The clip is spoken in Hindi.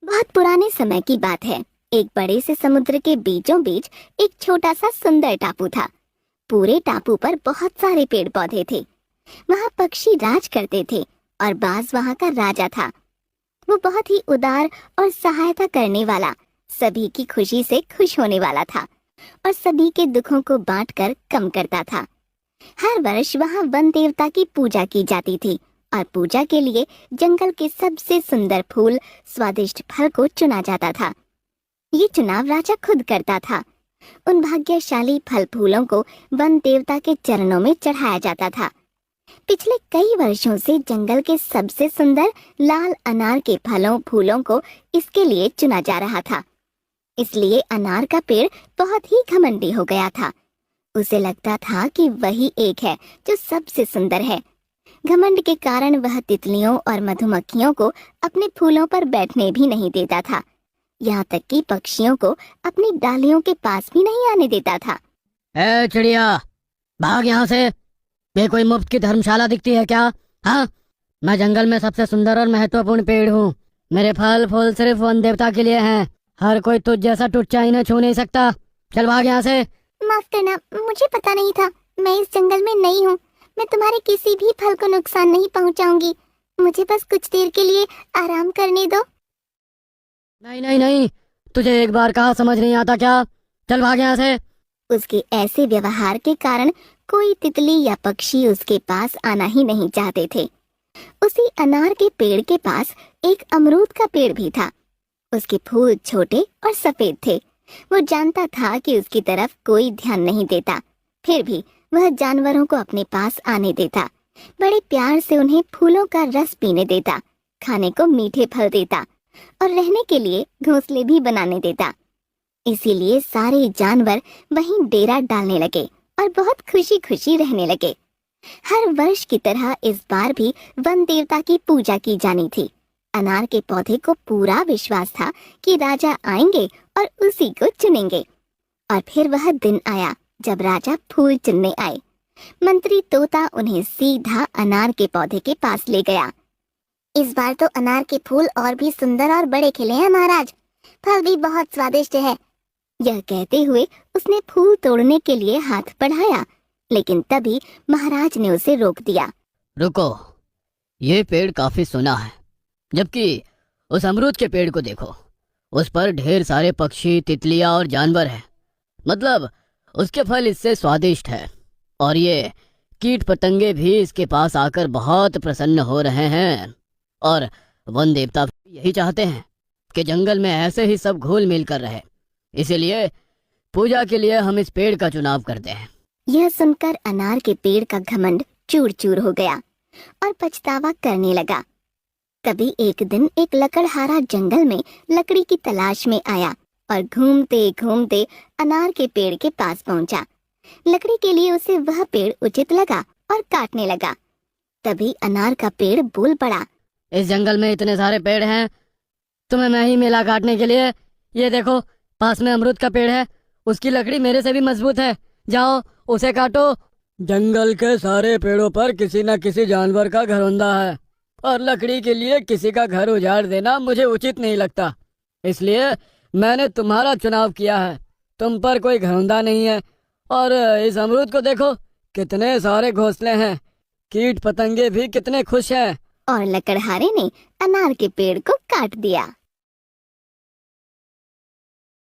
बहुत पुराने समय की बात है। एक बड़े से समुद्र के बीचों बीच एक छोटा सा सुंदर टापू था। पूरे टापू पर बहुत सारे पेड़ पौधे थे। वहाँ पक्षी राज करते थे और बाज वहाँ का राजा था। वो बहुत ही उदार और सहायता करने वाला, सभी की खुशी से खुश होने वाला था और सभी के दुखों को बांटकर कम करता था। हर वर्ष वहाँ वन देवता की पूजा की जाती थी और पूजा के लिए जंगल के सबसे सुंदर फूल, स्वादिष्ट फल को चुना जाता था। ये चुनाव राजा खुद करता था। उन भाग्यशाली फल फूलों को वन देवता के चरणों में चढ़ाया जाता था। पिछले कई वर्षों से जंगल के सबसे सुंदर लाल अनार के फलों फूलों को इसके लिए चुना जा रहा था। इसलिए अनार का पेड़ बहुत ही घमंडी हो गया था। उसे लगता था कि वही एक है जो सबसे सुंदर है। घमंड के कारण वह तितलियों और मधुमक्खियों को अपने फूलों पर बैठने भी नहीं देता था। यहाँ तक कि पक्षियों को अपनी डालियों के पास भी नहीं आने देता था। ए चिड़िया, भाग यहाँ से। ये कोई मुफ्त की धर्मशाला दिखती है क्या? हाँ, मैं जंगल में सबसे सुंदर और महत्वपूर्ण पेड़ हूँ। मेरे फल फूल सिर्फ वन देवता के लिए हैं। हर कोई तुझ जैसा टुच्चा इन्हें छू नहीं सकता। चल भाग यहाँ से। माफ करना, मुझे पता नहीं था। मैं इस जंगल में नई हूँ। मैं तुम्हारे किसी भी फल को नुकसान नहीं पहुँचाऊंगी। मुझे बस कुछ देर के लिए आराम करने दो। नहीं नहीं नहीं, तुझे एक बार कहा समझ नहीं आता क्या? चल भाग यहाँ से। उसके ऐसे व्यवहार के कारण कोई तितली या पक्षी उसके पास आना ही नहीं चाहते थे। उसी अनार के पेड़ के पास एक अमरूद का पेड़ भी था। उसके फूल छोटे और सफेद थे। वो जानता था कि उसकी तरफ कोई ध्यान नहीं देता, फिर भी वह जानवरों को अपने पास आने देता। बड़े प्यार से उन्हें फूलों का रस पीने देता, खाने को मीठे फल देता और रहने के लिए घोंसले भी बनाने देता। इसीलिए सारे जानवर वहीं डेरा डालने लगे और बहुत खुशी खुशी रहने लगे। हर वर्ष की तरह इस बार भी वन देवता की पूजा की जानी थी। अनार के पौधे को पूरा विश्वास था कि राजा आएंगे और उसी को चुनेंगे। और फिर वह दिन आया जब राजा फूल चुनने आए। मंत्री तोता उन्हें सीधा अनार के पौधे के पास ले गया। इस बार तो अनार के फूल और भी सुंदर और बड़े खिले हैं महाराज। फल भी बहुत स्वादिष्ट है। यह कहते हुए उसने फूल तोड़ने के लिए हाथ बढ़ाया, लेकिन तभी महाराज ने उसे रोक दिया। रुको, ये पेड़ काफी सुना है, जबकि उस अमरूद के पेड़ को देखो। उस पर ढेर सारे पक्षी, तितलियां और जानवर हैं। मतलब उसके फल इससे स्वादिष्ट है और ये कीट पतंगे भी इसके पास आकर बहुत प्रसन्न हो रहे हैं। और वन देवता भी यही चाहते हैं कि जंगल में ऐसे ही सब घुल मिल कर रहे। इसीलिए पूजा के लिए हम इस पेड़ का चुनाव करते हैं। यह सुनकर अनार के पेड़ का घमंड चूर चूर हो गया और पछतावा करने लगा। तभी एक दिन एक लकड़हारा जंगल में लकड़ी की तलाश में आया और घूमते घूमते अनार के पेड़ के पास पहुंचा। लकड़ी के लिए उसे वह पेड़ उचित लगा और काटने लगा। तभी अनार का पेड़ बोल पड़ा। इस जंगल में इतने सारे पेड़ हैं, तुम्हें मैं ही मिला काटने के लिए। ये देखो, पास में अमरूद का पेड़ है, उसकी लकड़ी मेरे से भी मजबूत है। जाओ उसे काटो। जंगल के सारे पेड़ों पर किसी न किसी जानवर का घरौंदा है और लकड़ी के लिए किसी का घर उजाड़ देना मुझे उचित नहीं लगता। इसलिए मैंने तुम्हारा चुनाव किया है। तुम पर कोई घरौंदा नहीं है और इस अमरूद को देखो, कितने सारे घोंसले हैं। कीट पतंगे भी कितने खुश हैं। और लकड़हारे ने अनार के पेड़ को काट दिया।